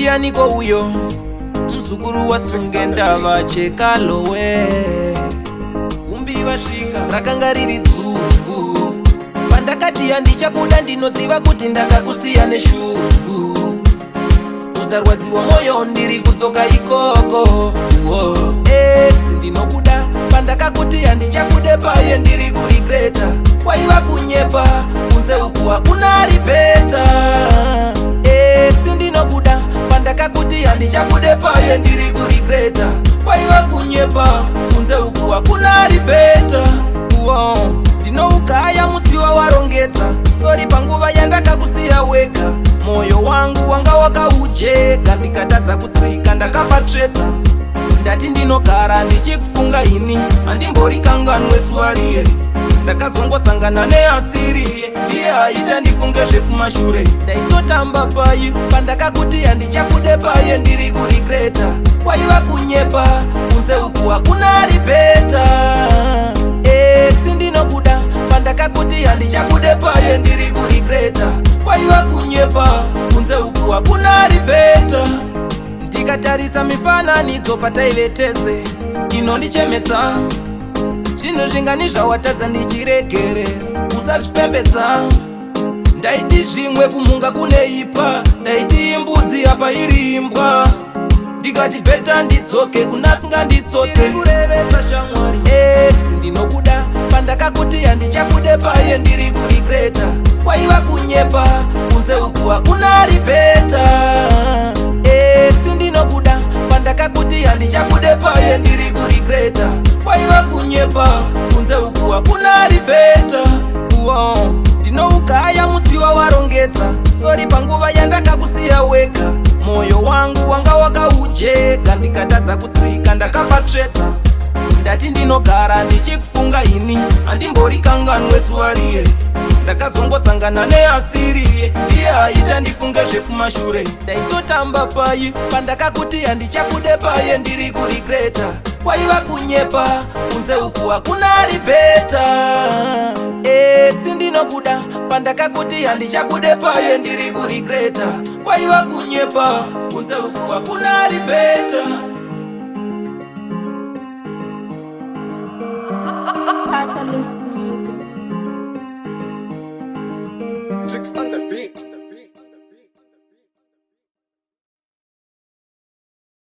Ndianiko uyo mzukuru wa Sungenda vacheka lowe kumbi vasvika rakanga riri dzungu pandakati handichakuda ndinoziva kuti ndakakusiya neshungu usarwadziwa mwoyo ndiri kudzoka ikoko ex ndinokuda pandakakuti handichakude paye ndiri kurigreta waiva kunyepa kunze uku hakuna ripeta ex ndinokuda pandakakuti handichakude paye ndiri kurigreta waiva kunyepa kunze uku hakuna ripeta ndinoukaya musiwa warongedza sori panguva yandakakusiya wega moyo wangu wanga wakaujeka ndikatadza kutsika ndakapatsvedza ndati ndinogara ndichikufunga ini handimbori kanganwe suwariye ndakazongosangana neasiriye ndiye aita ndifunge zvekumashure ndaitotamba payi pandakakuti handichakude paye ndiri kurigreta waiva kunyepa kunze uku hakuna ripeta ex ndinokuda pandakakuti handichakude paye ndiri kurigreta waiva kunyepa kunze uku hakuna ripeta ndikatarisa mifananidzo pataivetese inondichemedza zvinhu zvingani zvawatadza ndichiregerera usazvipembedza ndaiti zvimwe kumhunga kuneipa ndaiti imbudzi apa iri imbwa ndikati bheta ndidzoke kunasinga nditsotse kurevesa shamwari ex ndinokuda pandakakuti handichakude paye ndiri kurigreta waiva kunyepa kunze uku hakuna ripeta ex ndinokuda pandakakuti handichakude paye ndiri kurigreta waiva kunyepa kunze uku hakuna ripeta ndinoukaya musiwa warongedza sori panguva yandakakusiya wega moyo wangu wanga wakaujeka ndikatadza kutsika ndakapatsvedza ndati ndinogara ndichikufunga ini handimbori kanganwe suwariye ndakazongosangana neasiriye ndiye aita ndifunge zvekumashure ndaitotamba payi pandakakuti handichakude paye ndiri kurigreta waiva kunyepa kunze uku hakuna ripeta ex ndinokuda pandakakuti handichakude paye ndiri kurigreta waiva kunyepa kunze uku hakuna ripeta. Catalyst music. Chicks on the beat.